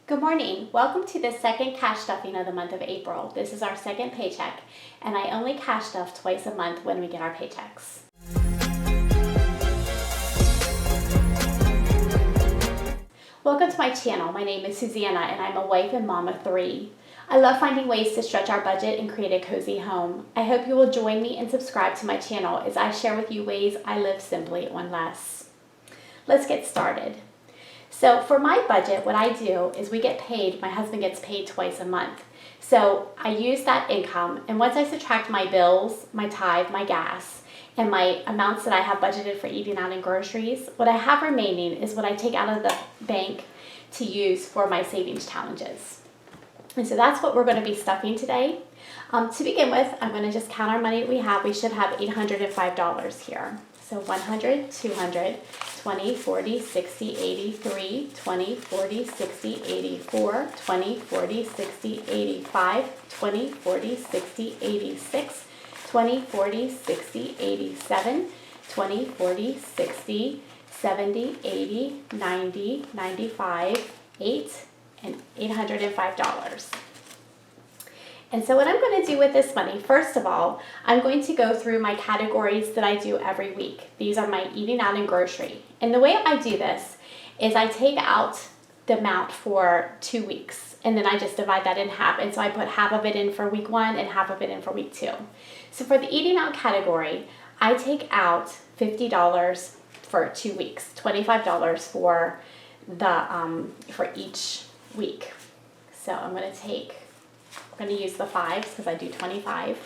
Good morning. Welcome to the second cash stuffing of the month of April. This is our second paycheck, and I only cash stuff twice a month when we get our paychecks. Welcome to my channel. My name is Susanna, and I'm a wife and mom of 3. I love finding ways to stretch our budget and create a cozy home. I hope you will join me and subscribe to my channel as I share with you ways I live simply on less. Let's get started. So for my budget, what I do is we get paid, my husband gets paid twice a month. So I use that income, and once I subtract my bills, my tithe, my gas, and my amounts that I have budgeted for eating out and groceries, what I have remaining is what I take out of the bank to use for my savings challenges. And so that's what we're going to be stuffing today. To begin with, I'm going to just count our money we have. We should have $805 here. So 100, 200, 20, 40, 60, 83, 20, 40, 60, 84, 20, 40, 60, 85, 20, 40, 60, 86, 20, 40, 60, 87, 20, 40, 60, 70, 80, 90, 95, 8, and $805. And so what I'm going to do with this money, first of all, I'm going to go through my categories that I do every week. These are my eating out and grocery. And the way I do this is I take out the amount for 2 weeks, and then I just divide that in half. And so I put half of it in for week 1 and half of it in for week 2. So for the eating out category, I take out $50 for 2 weeks, $25 for for each week. So I'm going to use the 5s because I do 25.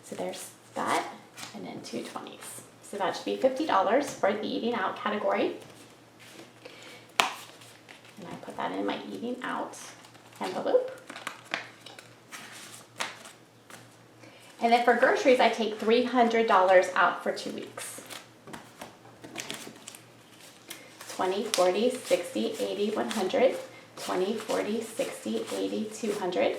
So there's that, and then 2 20s. So that should be $50 for the eating out category. And I put that in my eating out envelope. And then for groceries, I take $300 out for 2 weeks. 20, 40, 60, 80, 100, 20, 40, 60, 80, 200.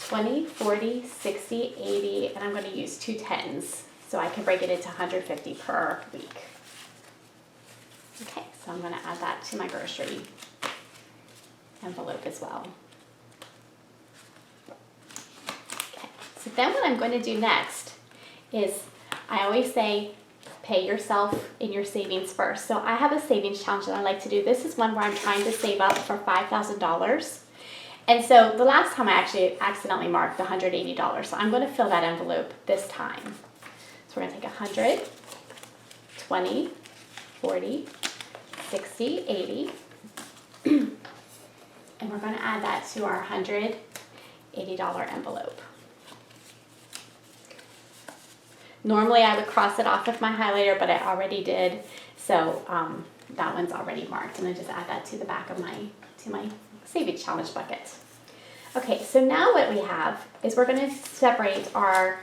20, 40, 60, 80, and I'm going to use 2 10s so I can break it into 150 per week. Okay, so I'm going to add that to my grocery envelope as well. Okay, so then what I'm going to do next is, I always say, pay yourself in your savings first. So I have a savings challenge that I like to do. This is one where I'm trying to save up for $5,000. And so the last time I actually accidentally marked $180. So I'm going to fill that envelope this time. So we're going to take 100, 20, 40, 60, 80. And we're going to add that to our $180 envelope. Normally I would cross it off with my highlighter, but I already did. So that one's already marked. And I just add that to the back of my savings challenge bucket. Okay, so now what we have is we're going to separate our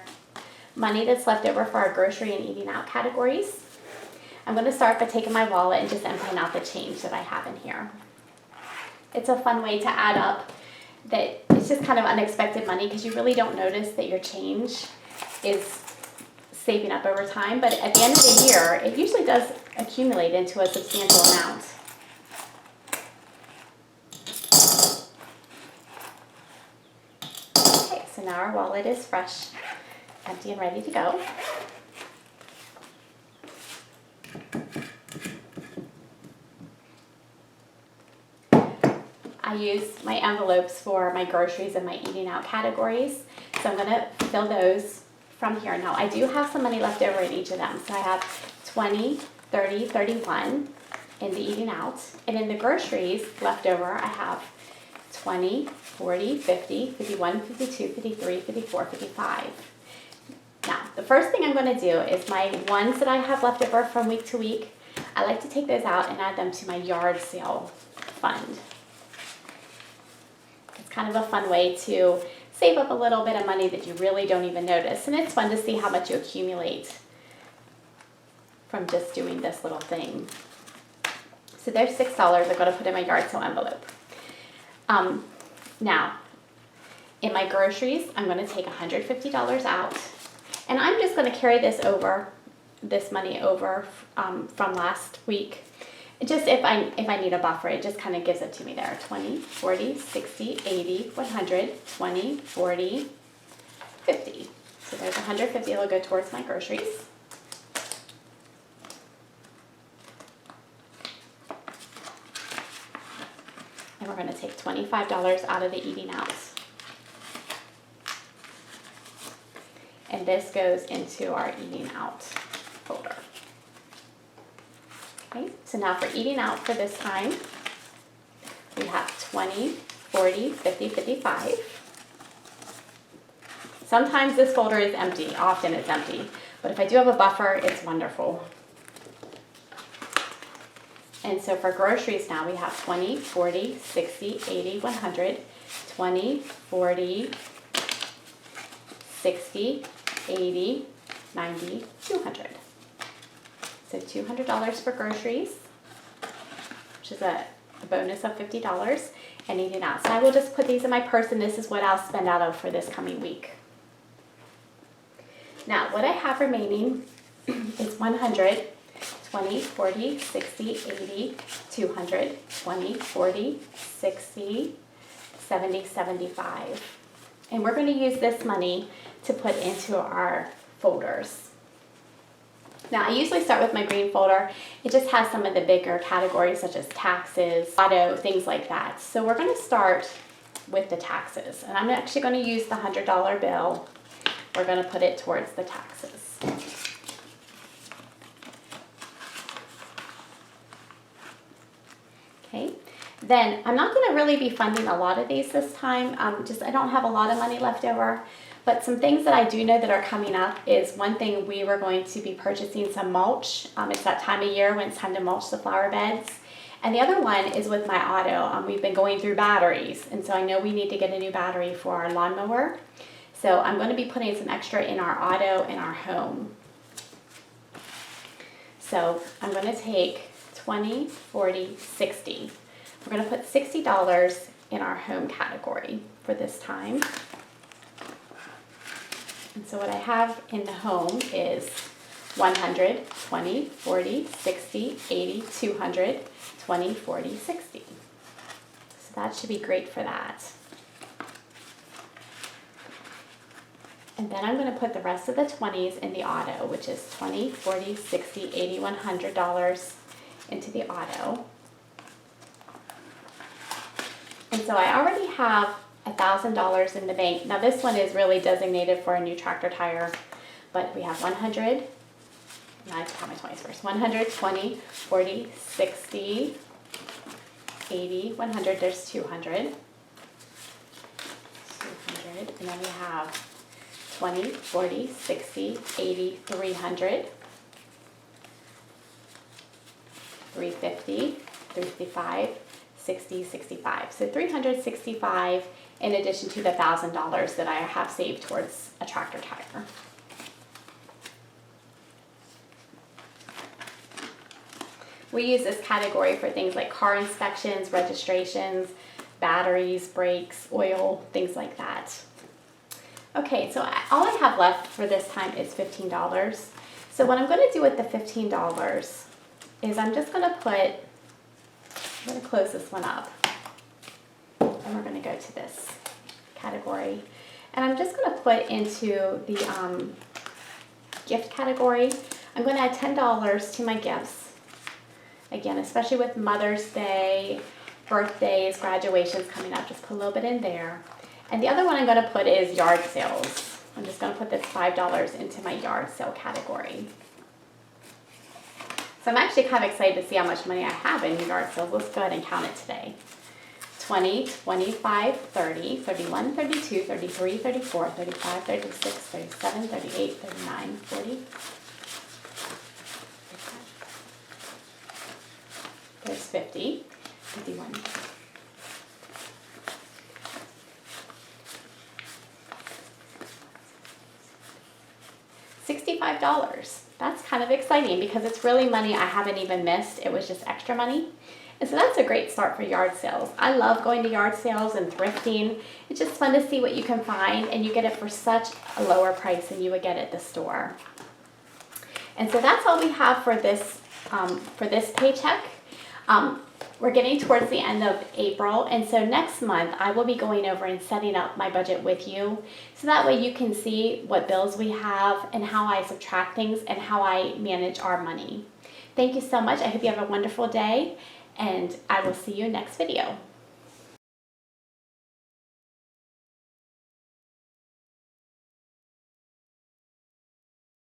money that's left over for our grocery and eating out categories. I'm going to start by taking my wallet and just emptying out the change that I have in here. It's a fun way to add up that it's just kind of unexpected money because you really don't notice that your change is saving up over time, but at the end of the year, it usually does accumulate into a substantial amount. So now our wallet is fresh, empty, and ready to go. I use my envelopes for my groceries and my eating out categories. So I'm going to fill those from here. Now I do have some money left over in each of them. So I have 20, 30, 31 in the eating out. And in the groceries left over, I have 20, 40, 50, 51, 52, 53, 54, 55. Now, the first thing I'm going to do is my ones that I have left over from week to week, I like to take those out and add them to my yard sale fund. It's kind of a fun way to save up a little bit of money that you really don't even notice. And it's fun to see how much you accumulate from just doing this little thing. So there's $6 I'm going to put in my yard sale envelope. Now, in my groceries, I'm going to take $150 out, and I'm just going to carry this money over from last week, Just if I need a buffer, it just kind of gives it to me there. 20, 40, 60, 80, 100, 20, 40, 50. So there's 150 that'll go towards my groceries. And we're going to take $25 out of the eating out. And this goes into our eating out folder. Okay, so now for eating out for this time, we have 20, 40, 50, 55. Sometimes this folder is empty, often it's empty, but if I do have a buffer, it's wonderful. And so for groceries now, we have 20, 40, 60, 80, 100, 20, 40, 60, 80, 90, 200. So $200 for groceries, which is a bonus of $50, and eating out. So I will just put these in my purse, and this is what I'll spend out of for this coming week. Now, what I have remaining is 100, 20, 40, 60, 80, 200, 20, 40, 60, 70, 75. And we're going to use this money to put into our folders. Now, I usually start with my green folder. It just has some of the bigger categories such as taxes, auto, things like that. So we're going to start with the taxes. And I'm actually going to use the $100 bill. We're going to put it towards the taxes. Okay. Then I'm not going to really be funding a lot of these this time. I don't have a lot of money left over. But some things that I do know that are coming up is one thing, we were going to be purchasing some mulch. It's that time of year when it's time to mulch the flower beds. And the other one is with my auto. We've been going through batteries, and so I know we need to get a new battery for our lawnmower. So I'm going to be putting some extra in our auto and our home. So I'm going to take 20, 40, 60. We're going to put $60 in our home category for this time. And so what I have in the home is 100, 20, 40, 60, 80, 200, 20, 40, 60. So that should be great for that. And then I'm going to put the rest of the 20s in the auto, which is 20, 40, 60, 80, $100 into the auto. And so I already have $1,000 in the bank. Now this one is really designated for a new tractor tire, but we have 100, now I have to count my 20s first, 100, 20, 40, 60, 80, 100, there's 200, and then we have 20, 40, 60, 80, 300, 350, 355, 60, 65. So 365 in addition to the $1,000 that I have saved towards a tractor tire. We use this category for things like car inspections, registrations, batteries, brakes, oil, things like that. Okay, so all I have left for this time is $15. So what I'm going to do with the $15 is I'm just going to close this one up. And we're going to go to this category. And I'm just going to put into the gift category. I'm going to add $10 to my gifts. Again, especially with Mother's Day, birthdays, graduations coming up, just put a little bit in there. And the other one I'm going to put is yard sales. I'm just going to put this $5 into my yard sale category. So I'm actually kind of excited to see how much money I have in yard sales. Let's go ahead and count it today. 20, 25, 30, 31, 32, 33, 34, 35, 36, 37, 38, 39, 40. There's 50, 51. $65. That's kind of exciting because it's really money I haven't even missed. It was just extra money. And so that's a great start for yard sales. I love going to yard sales and thrifting. It's just fun to see what you can find, and you get it for such a lower price than you would get at the store. And so that's all we have for this paycheck. We're getting towards the end of April, and so next month I will be going over and setting up my budget with you, so that way you can see what bills we have and how I subtract things and how I manage our money. Thank you so much. I hope you have a wonderful day, and I will see you next video.